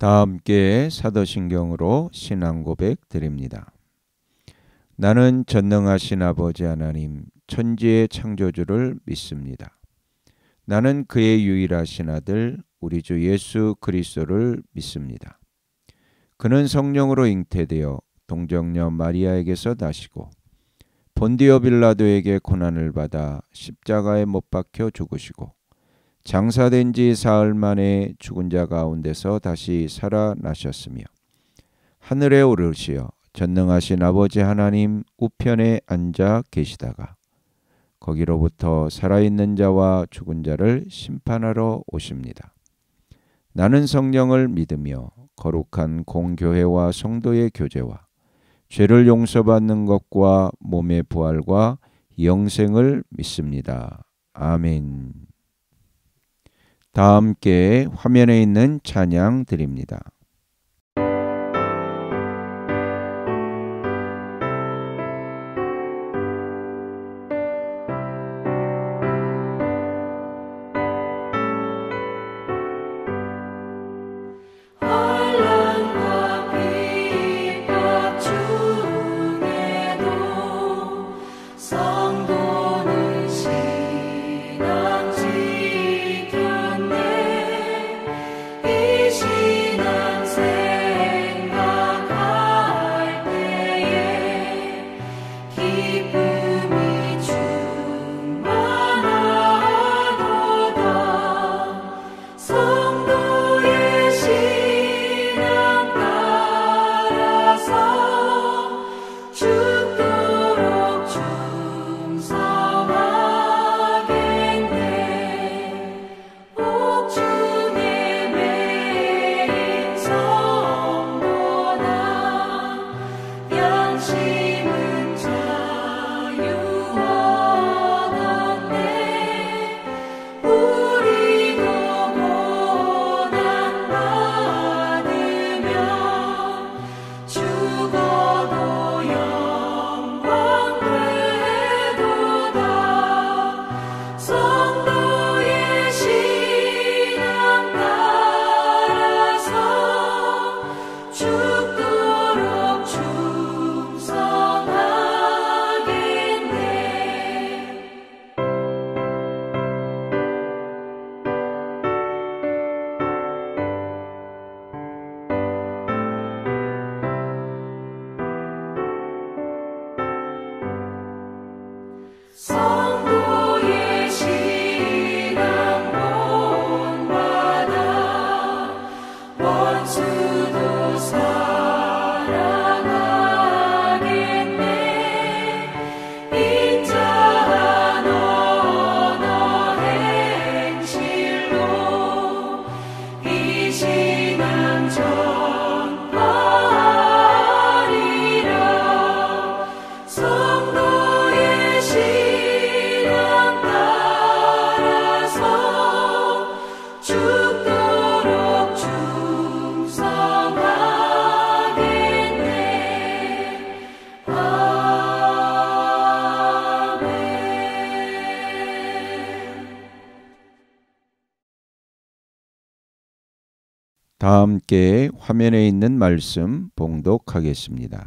다 함께 사도신경으로 신앙 고백 드립니다. 나는 전능하신 아버지 하나님 천지의 창조주를 믿습니다. 나는 그의 유일하신 아들 우리 주 예수 그리스도를 믿습니다. 그는 성령으로 잉태되어 동정녀 마리아에게서 나시고 본디오 빌라도에게 고난을 받아 십자가에 못 박혀 죽으시고 장사된 지 사흘 만에 죽은 자 가운데서 다시 살아나셨으며 하늘에 오르시어 전능하신 아버지 하나님 우편에 앉아 계시다가 거기로부터 살아있는 자와 죽은 자를 심판하러 오십니다. 나는 성령을 믿으며 거룩한 공교회와 성도의 교제와 죄를 용서받는 것과 몸의 부활과 영생을 믿습니다. 아멘. 다 함께 화면에 있는 찬양 드립니다. 다 함께 화면에 있는 말씀 봉독하겠습니다.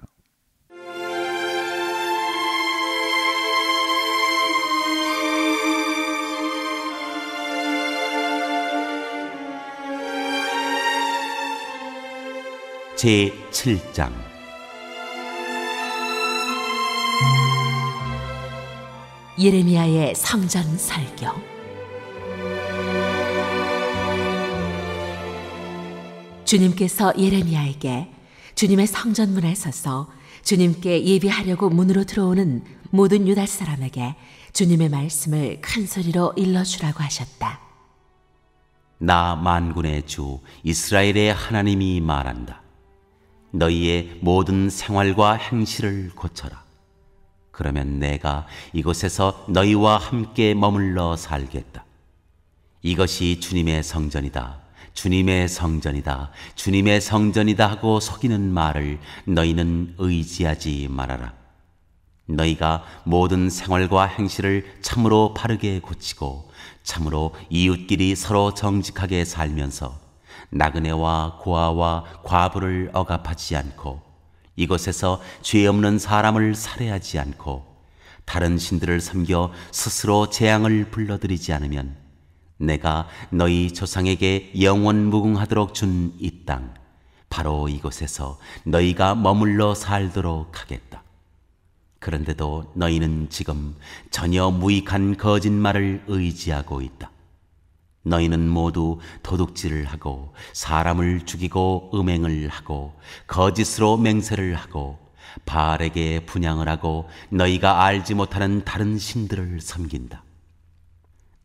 제7장 예레미야의 성전 설교. 주님께서 예레미야에게 주님의 성전문에 서서 주님께 예배하려고 문으로 들어오는 모든 유다 사람에게 주님의 말씀을 큰 소리로 일러주라고 하셨다. 나 만군의 주 이스라엘의 하나님이 말한다. 너희의 모든 생활과 행실을 고쳐라. 그러면 내가 이곳에서 너희와 함께 머물러 살겠다. 이것이 주님의 성전이다. 주님의 성전이다. 주님의 성전이다 하고 속이는 말을 너희는 의지하지 말아라. 너희가 모든 생활과 행실을 참으로 바르게 고치고 참으로 이웃끼리 서로 정직하게 살면서 나그네와 고아와 과부를 억압하지 않고 이곳에서 죄 없는 사람을 살해하지 않고 다른 신들을 섬겨 스스로 재앙을 불러들이지 않으면 내가 너희 조상에게 영원 무궁하도록 준 이 땅 바로 이곳에서 너희가 머물러 살도록 하겠다. 그런데도 너희는 지금 전혀 무익한 거짓말을 의지하고 있다. 너희는 모두 도둑질을 하고 사람을 죽이고 음행을 하고 거짓으로 맹세를 하고 바알에게 분향을 하고 너희가 알지 못하는 다른 신들을 섬긴다.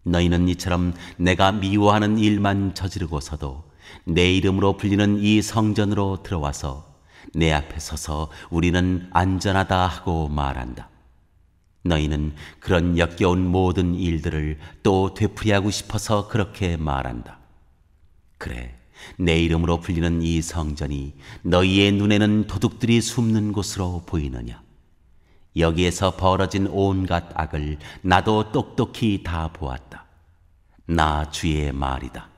너희는 이처럼 내가 미워하는 일만 저지르고서도 내 이름으로 불리는 이 성전으로 들어와서 내 앞에 서서 우리는 안전하다 하고 말한다. 너희는 그런 역겨운 모든 일들을 또 되풀이하고 싶어서 그렇게 말한다. 그래, 내 이름으로 불리는 이 성전이 너희의 눈에는 도둑들이 숨는 곳으로 보이느냐? 여기에서 벌어진 온갖 악을 나도 똑똑히 다 보았다. 나 주의 말이다.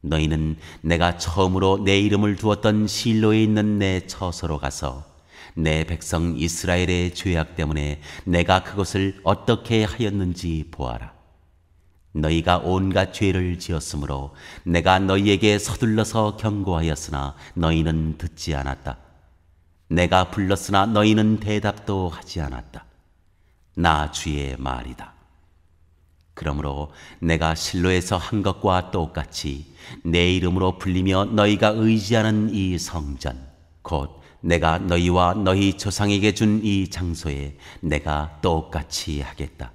너희는 내가 처음으로 내 이름을 두었던 실로에 있는 내 처소로 가서 내 백성 이스라엘의 죄악 때문에 내가 그것을 어떻게 하였는지 보아라. 너희가 온갖 죄를 지었으므로 내가 너희에게 서둘러서 경고하였으나 너희는 듣지 않았다. 내가 불렀으나 너희는 대답도 하지 않았다. 나 주의 말이다. 그러므로 내가 실로에서 한 것과 똑같이 내 이름으로 불리며 너희가 의지하는 이 성전, 곧 내가 너희와 너희 조상에게 준 이 장소에 내가 똑같이 하겠다.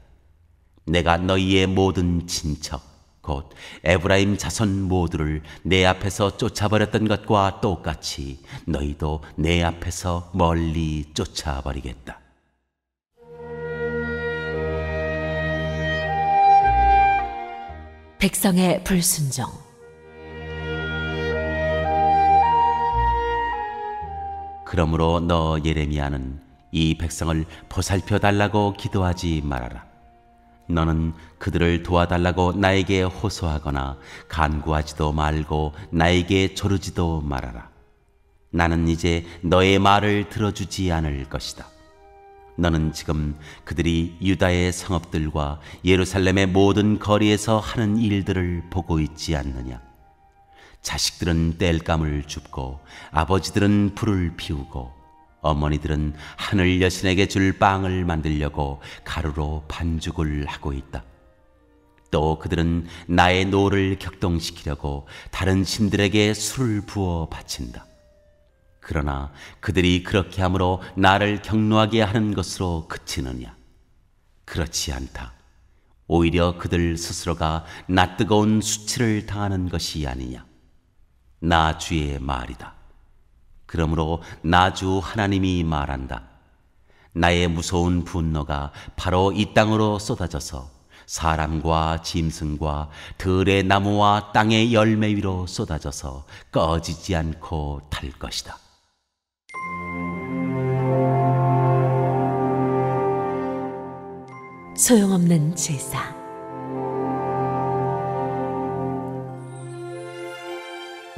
내가 너희의 모든 친척, 곧 에브라임 자손 모두를 내 앞에서 쫓아버렸던 것과 똑같이 너희도 내 앞에서 멀리 쫓아버리겠다. 백성의 불순종. 그러므로 너 예레미야는 이 백성을 보살펴 달라고 기도하지 말아라. 너는 그들을 도와달라고 나에게 호소하거나 간구하지도 말고 나에게 조르지도 말아라. 나는 이제 너의 말을 들어주지 않을 것이다. 너는 지금 그들이 유다의 성읍들과 예루살렘의 모든 거리에서 하는 일들을 보고 있지 않느냐? 자식들은 땔감을 줍고 아버지들은 불을 피우고 어머니들은 하늘 여신에게 줄 빵을 만들려고 가루로 반죽을 하고 있다. 또 그들은 나의 노를 격동시키려고 다른 신들에게 술을 부어 바친다. 그러나 그들이 그렇게 함으로 나를 경노하게 하는 것으로 그치느냐? 그렇지 않다. 오히려 그들 스스로가 낯뜨거운 수치를 당하는 것이 아니냐? 나 주의 말이다. 그러므로 나 주 하나님이 말한다. 나의 무서운 분노가 바로 이 땅으로 쏟아져서 사람과 짐승과 들의 나무와 땅의 열매 위로 쏟아져서 꺼지지 않고 탈 것이다. 소용없는 제사.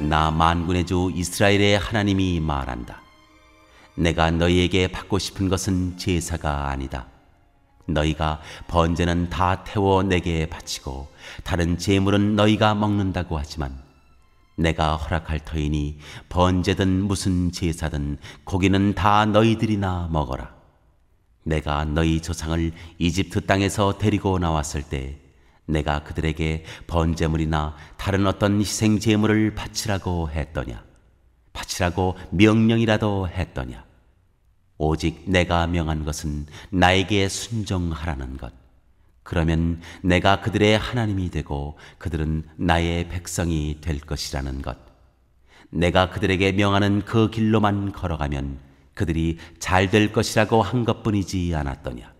나 만군의 주 이스라엘의 하나님이 말한다. 내가 너희에게 받고 싶은 것은 제사가 아니다. 너희가 번제는 다 태워 내게 바치고 다른 제물은 너희가 먹는다고 하지만 내가 허락할 터이니 번제든 무슨 제사든 고기는 다 너희들이나 먹어라. 내가 너희 조상을 이집트 땅에서 데리고 나왔을 때 내가 그들에게 번제물이나 다른 어떤 희생 제물을 바치라고 했더냐? 바치라고 명령이라도 했더냐? 오직 내가 명한 것은 나에게 순종하라는 것. 그러면 내가 그들의 하나님이 되고 그들은 나의 백성이 될 것이라는 것. 내가 그들에게 명하는 그 길로만 걸어가면 그들이 잘 될 것이라고 한 것뿐이지 않았더냐?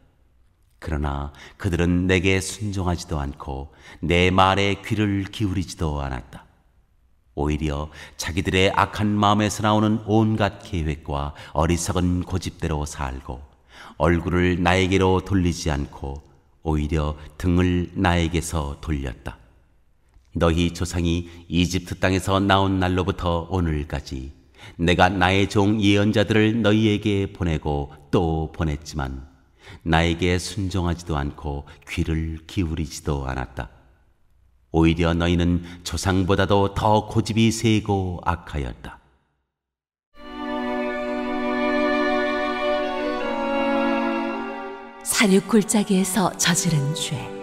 그러나 그들은 내게 순종하지도 않고 내 말에 귀를 기울이지도 않았다. 오히려 자기들의 악한 마음에서 나오는 온갖 계획과 어리석은 고집대로 살고 얼굴을 나에게로 돌리지 않고 오히려 등을 나에게서 돌렸다. 너희 조상이 이집트 땅에서 나온 날로부터 오늘까지 내가 나의 종 예언자들을 너희에게 보내고 또 보냈지만 나에게 순종하지도 않고 귀를 기울이지도 않았다. 오히려 너희는 조상보다도 더 고집이 세고 악하였다. 사륙 골짜기에서 저지른 죄.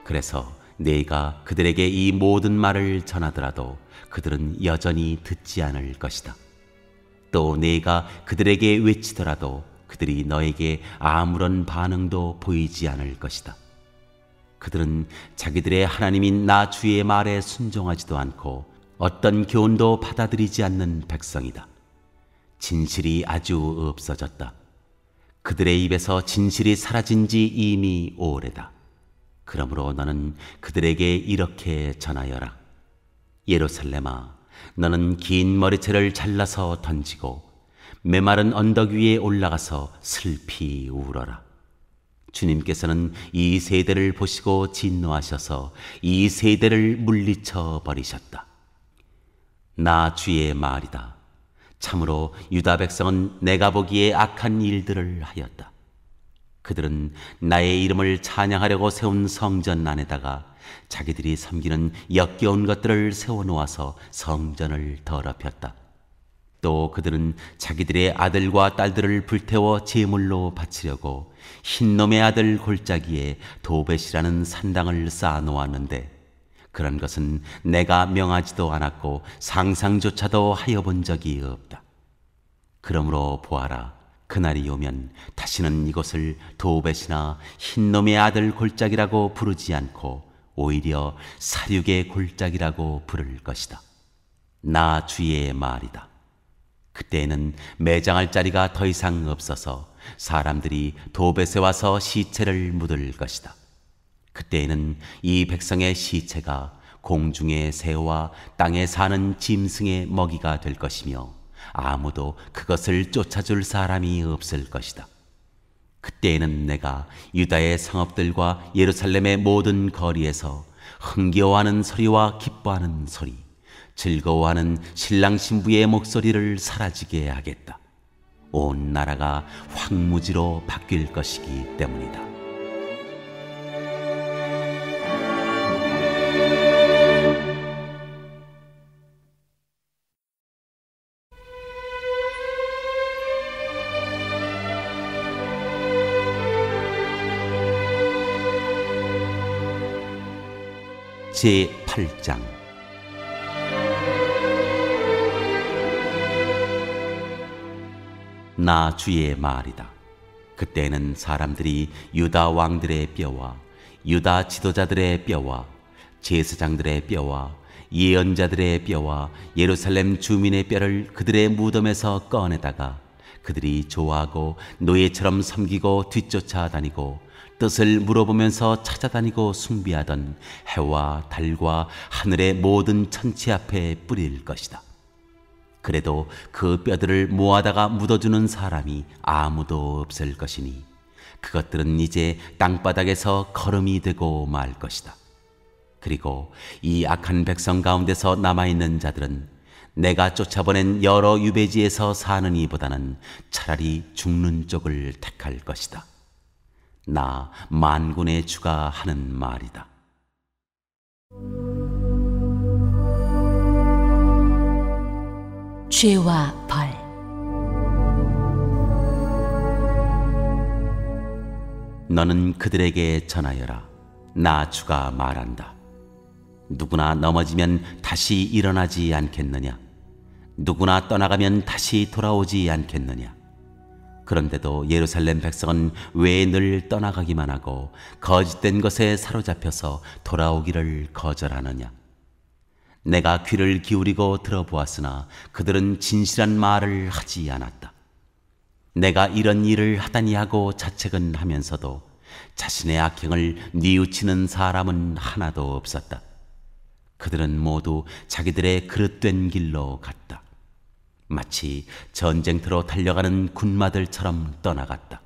그래서 네가 그들에게 이 모든 말을 전하더라도 그들은 여전히 듣지 않을 것이다. 또 네가 그들에게 외치더라도 그들이 너에게 아무런 반응도 보이지 않을 것이다. 그들은 자기들의 하나님인 나 주의 말에 순종하지도 않고 어떤 교훈도 받아들이지 않는 백성이다. 진실이 아주 없어졌다. 그들의 입에서 진실이 사라진 지 이미 오래다. 그러므로 너는 그들에게 이렇게 전하여라. 예루살렘아, 너는 긴 머리채를 잘라서 던지고 메마른 언덕 위에 올라가서 슬피 울어라. 주님께서는 이 세대를 보시고 진노하셔서 이 세대를 물리쳐 버리셨다. 나 주의 말이다. 참으로 유다 백성은 내가 보기에 악한 일들을 하였다. 그들은 나의 이름을 찬양하려고 세운 성전 안에다가 자기들이 섬기는 역겨운 것들을 세워놓아서 성전을 더럽혔다. 또 그들은 자기들의 아들과 딸들을 불태워 제물로 바치려고 흰놈의 아들 골짜기에 도벳이라는 산당을 쌓아놓았는데 그런 것은 내가 명하지도 않았고 상상조차도 하여 본 적이 없다. 그러므로 보아라, 그날이 오면 다시는 이곳을 도벳이나 흰놈의 아들 골짜기라고 부르지 않고 오히려 사륙의 골짜기라고 부를 것이다. 나 주의 말이다. 그때에는 매장할 자리가 더 이상 없어서 사람들이 도벳에 와서 시체를 묻을 것이다. 그때에는 이 백성의 시체가 공중의 새와 땅에 사는 짐승의 먹이가 될 것이며 아무도 그것을 쫓아줄 사람이 없을 것이다. 그때에는 내가 유다의 성읍들과 예루살렘의 모든 거리에서 흥겨워하는 소리와 기뻐하는 소리, 즐거워하는 신랑 신부의 목소리를 사라지게 하겠다. 온 나라가 황무지로 바뀔 것이기 때문이다. 제8장. 나 주의 말이다. 그때는 사람들이 유다 왕들의 뼈와 유다 지도자들의 뼈와 제사장들의 뼈와 예언자들의 뼈와 예루살렘 주민의 뼈를 그들의 무덤에서 꺼내다가 그들이 좋아하고 노예처럼 섬기고 뒤쫓아 다니고 뜻을 물어보면서 찾아다니고 숭배하던 해와 달과 하늘의 모든 천체 앞에 뿌릴 것이다. 그래도 그 뼈들을 모아다가 묻어주는 사람이 아무도 없을 것이니 그것들은 이제 땅바닥에서 거름이 되고 말 것이다. 그리고 이 악한 백성 가운데서 남아있는 자들은 내가 쫓아보낸 여러 유배지에서 사는 이보다는 차라리 죽는 쪽을 택할 것이다. 나 만군의 주가 하는 말이다. 죄와 벌. 너는 그들에게 전하여라. 나 주가 말한다. 누구나 넘어지면 다시 일어나지 않겠느냐? 누구나 떠나가면 다시 돌아오지 않겠느냐? 그런데도 예루살렘 백성은 왜 늘 떠나가기만 하고 거짓된 것에 사로잡혀서 돌아오기를 거절하느냐? 내가 귀를 기울이고 들어보았으나 그들은 진실한 말을 하지 않았다. 내가 이런 일을 하다니 하고 자책은 하면서도 자신의 악행을 뉘우치는 사람은 하나도 없었다. 그들은 모두 자기들의 그릇된 길로 갔다. 마치 전쟁터로 달려가는 군마들처럼 떠나갔다.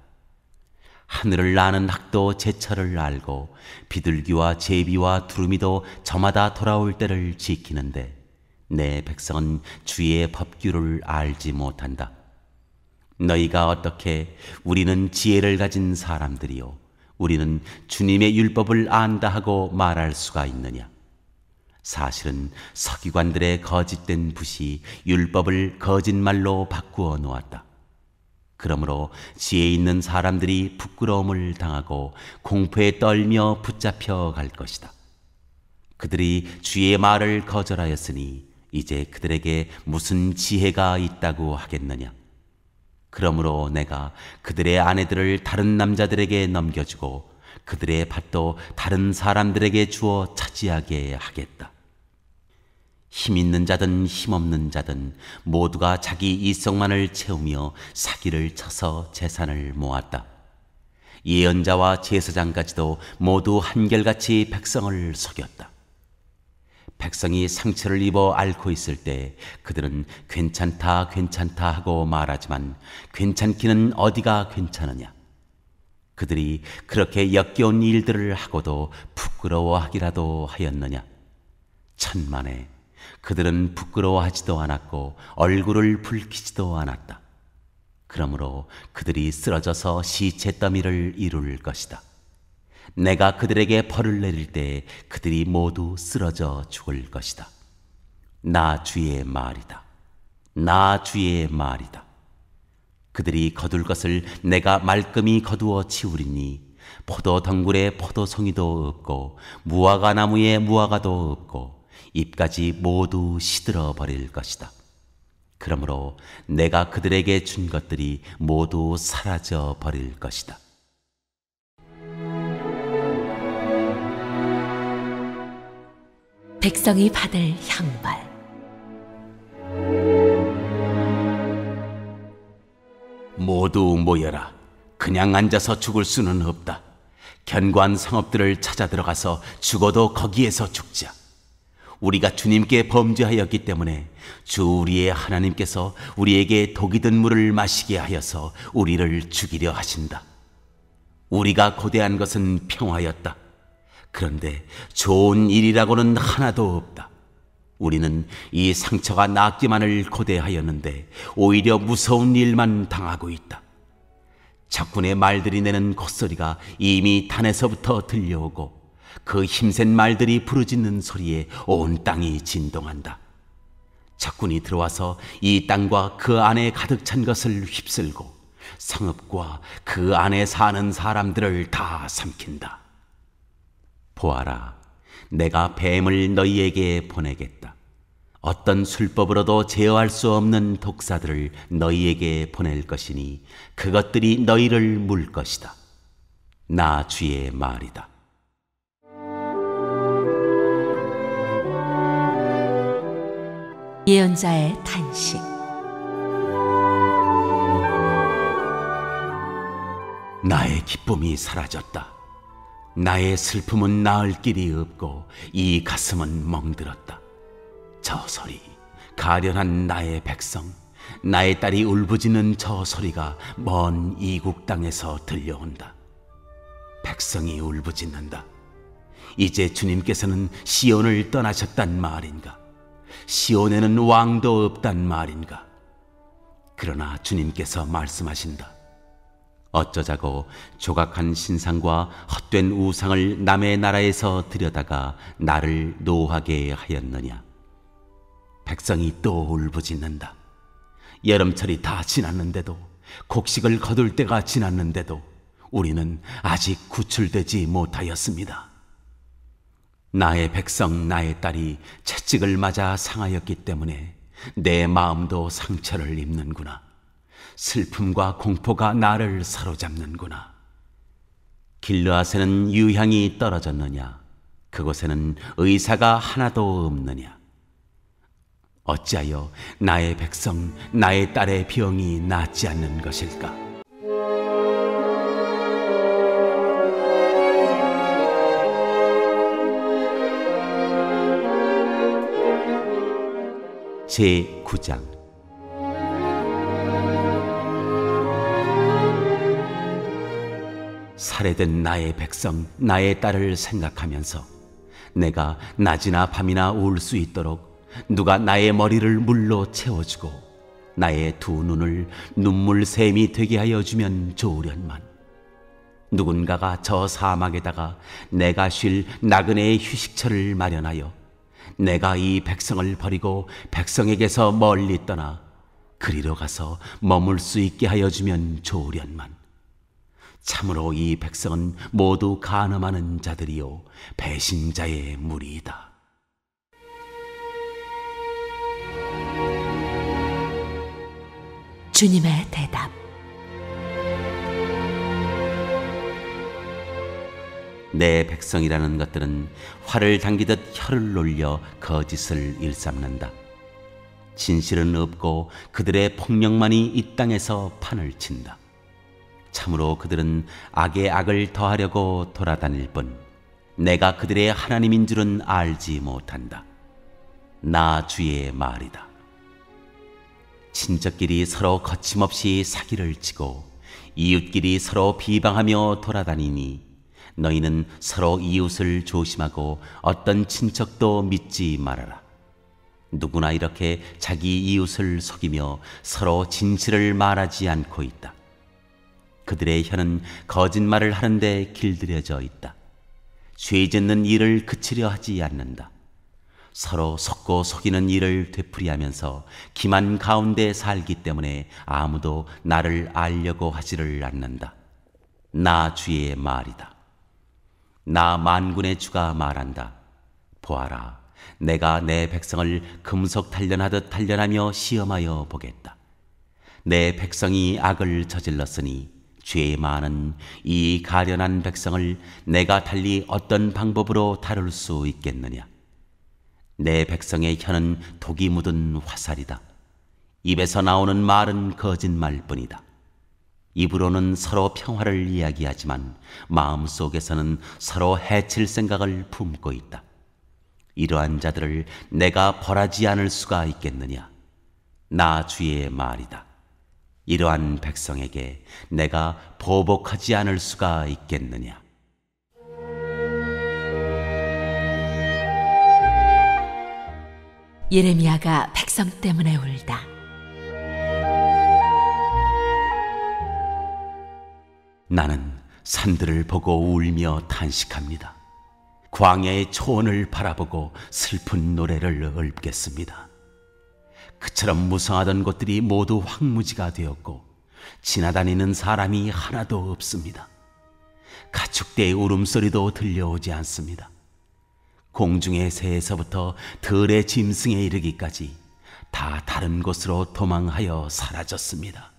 하늘을 나는 학도 제철을 알고 비둘기와 제비와 두루미도 저마다 돌아올 때를 지키는데 내 백성은 주의 법규를 알지 못한다. 너희가 어떻게 우리는 지혜를 가진 사람들이요 우리는 주님의 율법을 안다 하고 말할 수가 있느냐? 사실은 서기관들의 거짓된 붓이 율법을 거짓말로 바꾸어 놓았다. 그러므로 지혜 있는 사람들이 부끄러움을 당하고 공포에 떨며 붙잡혀 갈 것이다. 그들이 주의 말을 거절하였으니 이제 그들에게 무슨 지혜가 있다고 하겠느냐? 그러므로 내가 그들의 아내들을 다른 남자들에게 넘겨주고 그들의 밭도 다른 사람들에게 주어 차지하게 하겠다. 힘 있는 자든 힘없는 자든 모두가 자기 이성만을 채우며 사기를 쳐서 재산을 모았다. 예언자와 제사장까지도 모두 한결같이 백성을 속였다. 백성이 상처를 입어 앓고 있을 때 그들은 괜찮다 괜찮다 하고 말하지만 괜찮기는 어디가 괜찮으냐? 그들이 그렇게 역겨운 일들을 하고도 부끄러워하기라도 하였느냐? 천만에 그들은 부끄러워하지도 않았고 얼굴을 붉히지도 않았다. 그러므로 그들이 쓰러져서 시체 더미를 이룰 것이다. 내가 그들에게 벌을 내릴 때 그들이 모두 쓰러져 죽을 것이다. 나 주의 말이다. 나 주의 말이다. 그들이 거둘 것을 내가 말끔히 거두어 치우리니 포도 덩굴에 포도송이도 없고 무화과 나무에 무화과도 없고 잎까지 모두 시들어 버릴 것이다. 그러므로 내가 그들에게 준 것들이 모두 사라져 버릴 것이다. 백성이 받을 형벌. 모두 모여라. 그냥 앉아서 죽을 수는 없다. 견고한 성읍들을 찾아 들어가서 죽어도 거기에서 죽자. 우리가 주님께 범죄하였기 때문에 주 우리의 하나님께서 우리에게 독이 든 물을 마시게 하여서 우리를 죽이려 하신다. 우리가 고대한 것은 평화였다. 그런데 좋은 일이라고는 하나도 없다. 우리는 이 상처가 낫기만을 고대하였는데 오히려 무서운 일만 당하고 있다. 적군의 말들이 내는 콧소리가 이미 단에서부터 들려오고 그 힘센 말들이 부르짖는 소리에 온 땅이 진동한다. 적군이 들어와서 이 땅과 그 안에 가득 찬 것을 휩쓸고 성읍과 그 안에 사는 사람들을 다 삼킨다. 보아라, 내가 뱀을 너희에게 보내겠다. 어떤 술법으로도 제어할 수 없는 독사들을 너희에게 보낼 것이니 그것들이 너희를 물 것이다. 나 주의 말이다. 예언자의 탄식. 나의 기쁨이 사라졌다. 나의 슬픔은 나을 길이 없고 이 가슴은 멍들었다. 저 소리, 가련한 나의 백성, 나의 딸이 울부짖는 저 소리가 먼 이국 땅에서 들려온다. 백성이 울부짖는다. 이제 주님께서는 시온을 떠나셨단 말인가? 시온에는 왕도 없단 말인가? 그러나 주님께서 말씀하신다. 어쩌자고 조각한 신상과 헛된 우상을 남의 나라에서 들여다가 나를 노하게 하였느냐? 백성이 또 울부짖는다. 여름철이 다 지났는데도, 곡식을 거둘 때가 지났는데도 우리는 아직 구출되지 못하였습니다. 나의 백성, 나의 딸이 채찍을 맞아 상하였기 때문에 내 마음도 상처를 입는구나. 슬픔과 공포가 나를 사로잡는구나. 길르앗에는 유향이 떨어졌느냐? 그곳에는 의사가 하나도 없느냐? 어찌하여 나의 백성, 나의 딸의 병이 낫지 않는 것일까? 제9장. 살해된 나의 백성, 나의 딸을 생각하면서 내가 낮이나 밤이나 울 수 있도록 누가 나의 머리를 물로 채워주고 나의 두 눈을 눈물샘이 되게 하여 주면 좋으련만. 누군가가 저 사막에다가 내가 쉴 나그네의 휴식처를 마련하여 내가 이 백성을 버리고 백성에게서 멀리 떠나 그리로 가서 머물 수 있게 하여 주면 좋으련만. 참으로 이 백성은 모두 간음하는 자들이요 배신자의 무리이다. 주님의 대답. 내 백성이라는 것들은 활을 당기듯 혀를 놀려 거짓을 일삼는다. 진실은 없고 그들의 폭력만이 이 땅에서 판을 친다. 참으로 그들은 악에 악을 더하려고 돌아다닐 뿐 내가 그들의 하나님인 줄은 알지 못한다. 나 주의 말이다. 친척끼리 서로 거침없이 사기를 치고 이웃끼리 서로 비방하며 돌아다니니 너희는 서로 이웃을 조심하고 어떤 친척도 믿지 말아라. 누구나 이렇게 자기 이웃을 속이며 서로 진실을 말하지 않고 있다. 그들의 혀는 거짓말을 하는데 길들여져 있다. 죄 짓는 일을 그치려 하지 않는다. 서로 속고 속이는 일을 되풀이하면서 기만 가운데 살기 때문에 아무도 나를 알려고 하지를 않는다. 나 주의 말이다. 나 만군의 주가 말한다. 보아라, 내가 내 백성을 금속 단련하듯 단련하며 시험하여 보겠다. 내 백성이 악을 저질렀으니 죄 많은 이 가련한 백성을 내가 달리 어떤 방법으로 다룰 수 있겠느냐. 내 백성의 혀는 독이 묻은 화살이다. 입에서 나오는 말은 거짓말뿐이다. 입으로는 서로 평화를 이야기하지만 마음속에서는 서로 해칠 생각을 품고 있다. 이러한 자들을 내가 벌하지 않을 수가 있겠느냐. 나 주의 말이다. 이러한 백성에게 내가 보복하지 않을 수가 있겠느냐. 예레미야가 백성 때문에 울다. 나는 산들을 보고 울며 탄식합니다. 광야의 초원을 바라보고 슬픈 노래를 읊겠습니다. 그처럼 무성하던 곳들이 모두 황무지가 되었고 지나다니는 사람이 하나도 없습니다. 가축대의 울음소리도 들려오지 않습니다. 공중의 새에서부터 들의 짐승에 이르기까지 다 다른 곳으로 도망하여 사라졌습니다.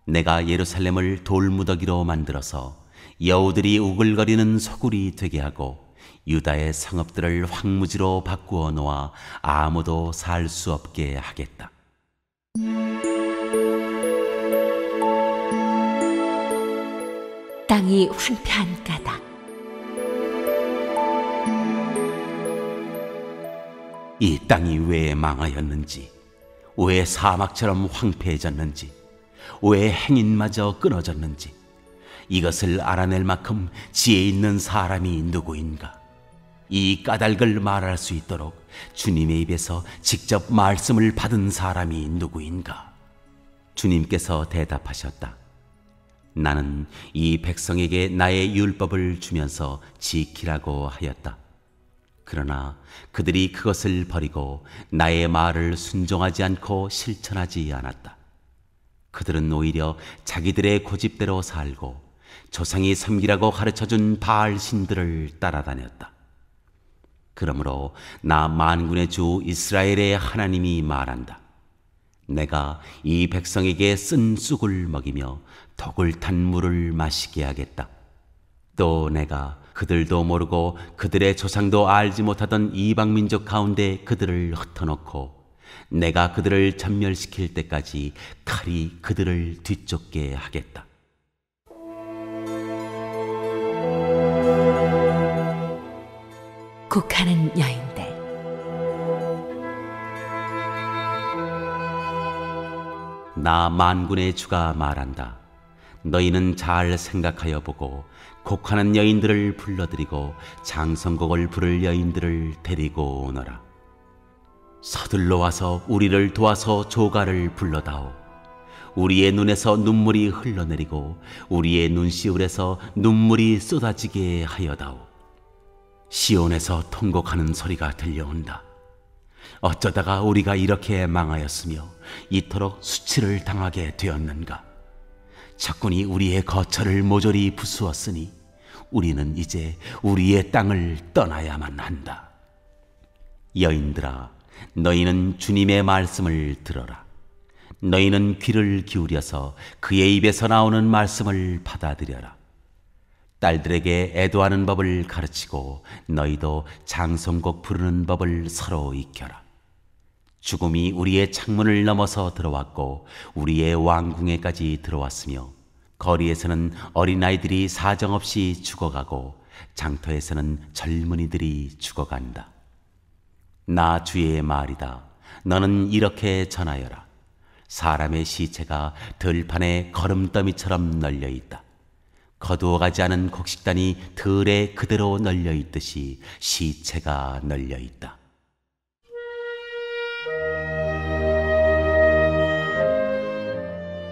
내가 예루살렘을 돌무더기로 만들어서 여우들이 우글거리는 소굴이 되게 하고 유다의 성읍들을 황무지로 바꾸어 놓아 아무도 살 수 없게 하겠다. 땅이 황폐한 까닭. 이 땅이 왜 망하였는지, 왜 사막처럼 황폐해졌는지, 왜 행인마저 끊어졌는지 이것을 알아낼 만큼 지혜 있는 사람이 누구인가? 이 까닭을 말할 수 있도록 주님의 입에서 직접 말씀을 받은 사람이 누구인가? 주님께서 대답하셨다. 나는 이 백성에게 나의 율법을 주면서 지키라고 하였다. 그러나 그들이 그것을 버리고 나의 말을 순종하지 않고 실천하지 않았다. 그들은 오히려 자기들의 고집대로 살고 조상이 섬기라고 가르쳐준 바알 신들을 따라다녔다. 그러므로 나 만군의 주 이스라엘의 하나님이 말한다. 내가 이 백성에게 쓴 쑥을 먹이며 독을 탄 물을 마시게 하겠다. 또 내가 그들도 모르고 그들의 조상도 알지 못하던 이방민족 가운데 그들을 흩어놓고 내가 그들을 전멸시킬 때까지 칼이 그들을 뒤쫓게 하겠다. 곡하는 여인들. 나 만군의 주가 말한다. 너희는 잘 생각하여 보고 곡하는 여인들을 불러들이고 장성곡을 부를 여인들을 데리고 오너라. 서둘러 와서 우리를 도와서 조가를 불러다오. 우리의 눈에서 눈물이 흘러내리고 우리의 눈시울에서 눈물이 쏟아지게 하여다오. 시온에서 통곡하는 소리가 들려온다. 어쩌다가 우리가 이렇게 망하였으며 이토록 수치를 당하게 되었는가. 적군이 우리의 거처를 모조리 부수었으니 우리는 이제 우리의 땅을 떠나야만 한다. 여인들아, 너희는 주님의 말씀을 들어라. 너희는 귀를 기울여서 그의 입에서 나오는 말씀을 받아들여라. 딸들에게 애도하는 법을 가르치고 너희도 장성곡 부르는 법을 서로 익혀라. 죽음이 우리의 창문을 넘어서 들어왔고 우리의 왕궁에까지 들어왔으며 거리에서는 어린아이들이 사정없이 죽어가고 장터에서는 젊은이들이 죽어간다. 나 주의 말이다. 너는 이렇게 전하여라. 사람의 시체가 들판에 거름더미처럼 널려있다. 거두어가지 않은 곡식단이 들에 그대로 널려있듯이 시체가 널려있다.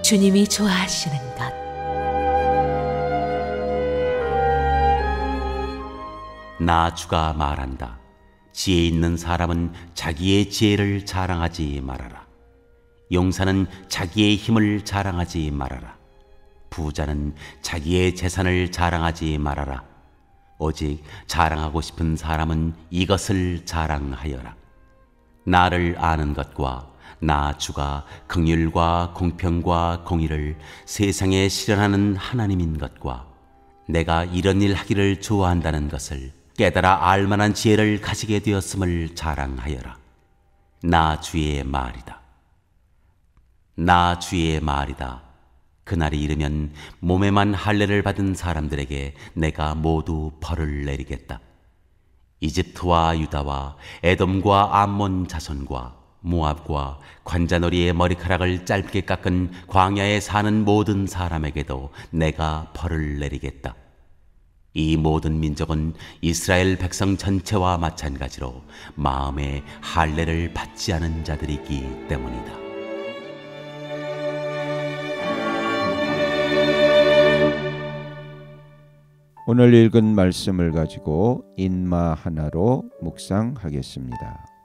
주님이 좋아하시는 것. 나 주가 말한다. 지혜 있는 사람은 자기의 지혜를 자랑하지 말아라. 용사는 자기의 힘을 자랑하지 말아라. 부자는 자기의 재산을 자랑하지 말아라. 오직 자랑하고 싶은 사람은 이것을 자랑하여라. 나를 아는 것과 나 주가 긍휼과 공평과 공의를 세상에 실현하는 하나님인 것과 내가 이런 일 하기를 좋아한다는 것을 깨달아 알만한 지혜를 가지게 되었음을 자랑하여라. 나 주의 말이다. 나 주의 말이다. 그날이 이르면 몸에만 할례를 받은 사람들에게 내가 모두 벌을 내리겠다. 이집트와 유다와 에돔과 암몬 자손과 모압과 관자놀이의 머리카락을 짧게 깎은 광야에 사는 모든 사람에게도 내가 벌을 내리겠다. 이 모든 민족은 이스라엘 백성 전체와 마찬가지로 마음에 할례를 받지 않은 자들이기 때문이다. 오늘 읽은 말씀을 가지고 인마 하나로 묵상하겠습니다.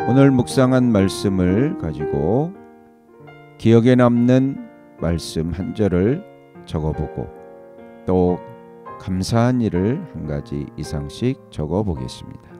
오늘 묵상한 말씀을 가지고 기억에 남는 말씀 한 절을 적어보고 또 감사한 일을 한 가지 이상씩 적어보겠습니다.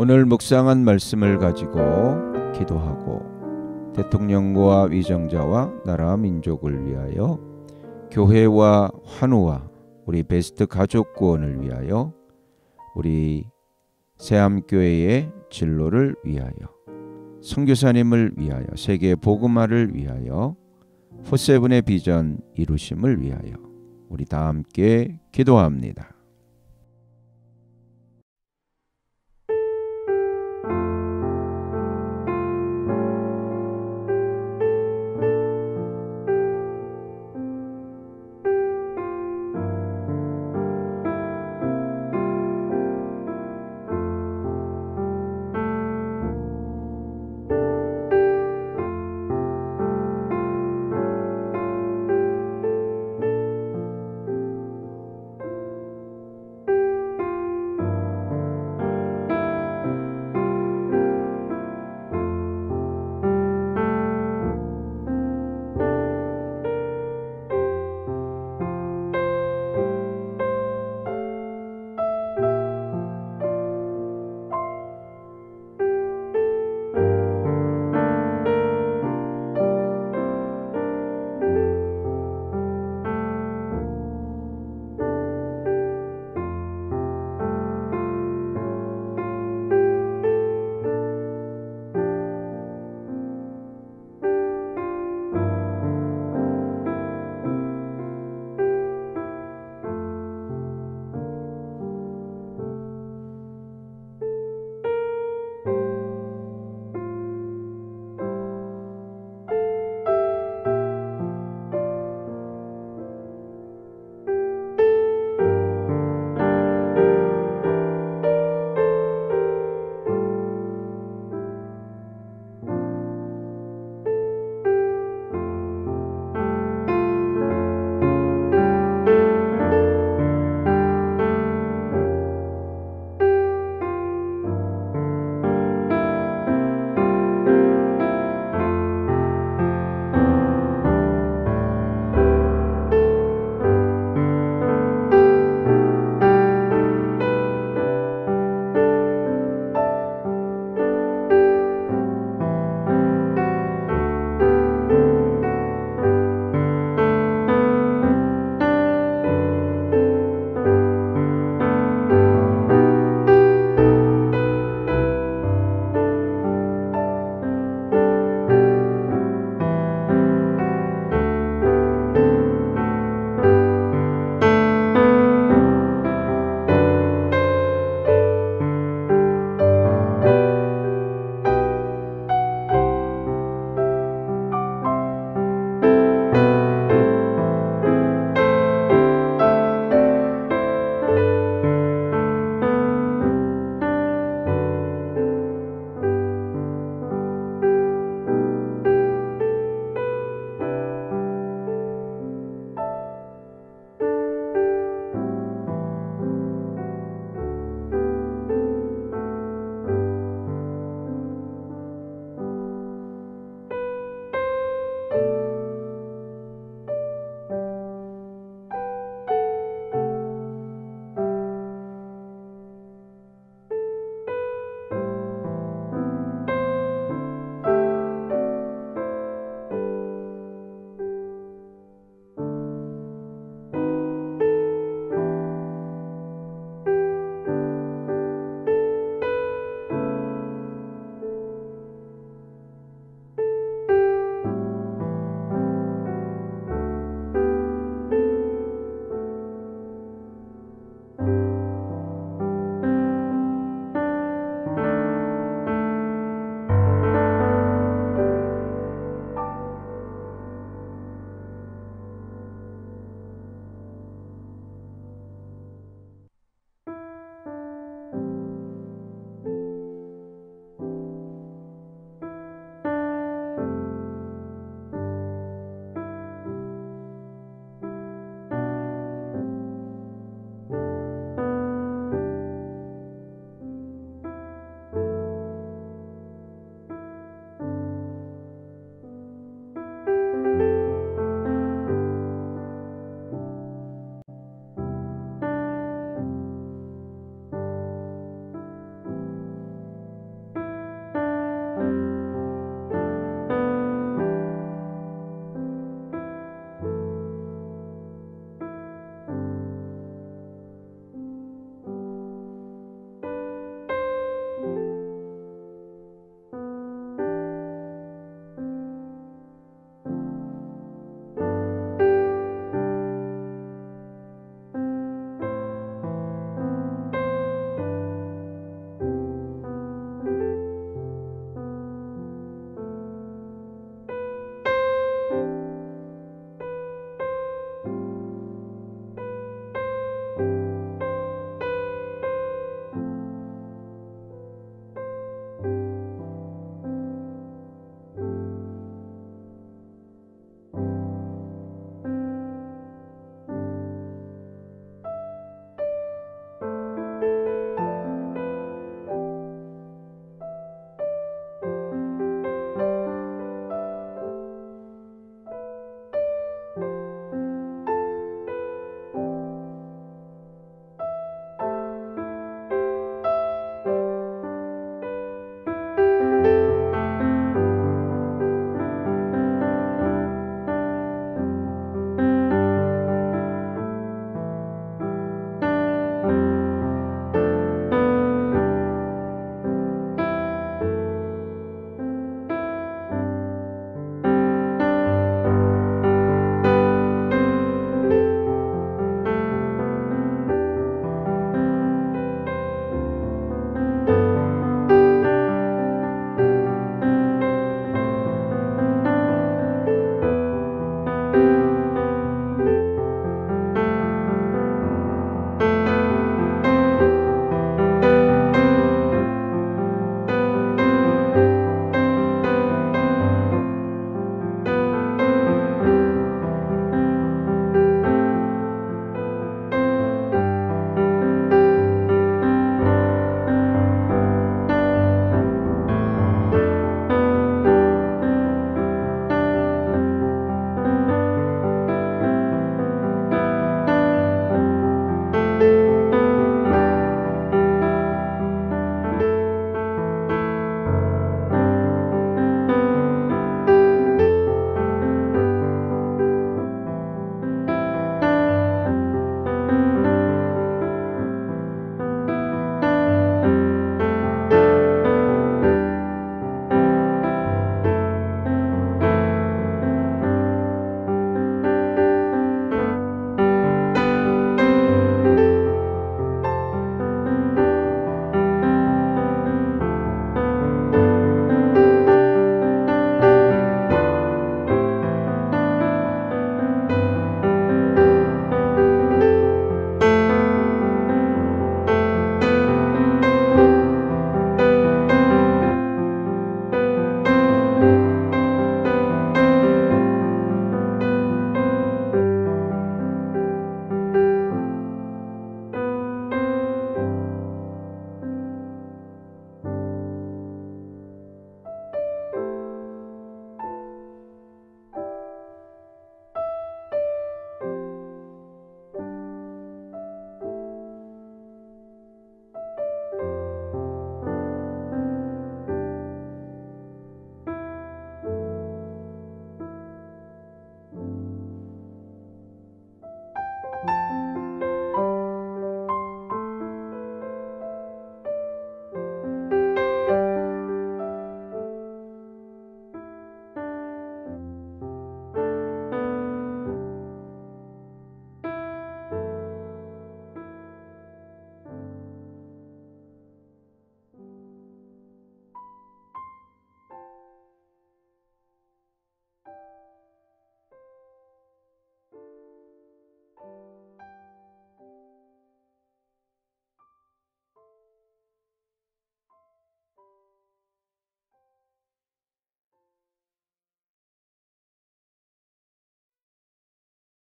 오늘 묵상한 말씀을 가지고 기도하고 대통령과 위정자와 나라 민족을 위하여 교회와 환우와 우리 베스트 가족 구원을 위하여 우리 새암교회의 진로를 위하여 선교사님을 위하여 세계 복음화를 위하여 포세븐의 비전 이루심을 위하여 우리 다 함께 기도합니다.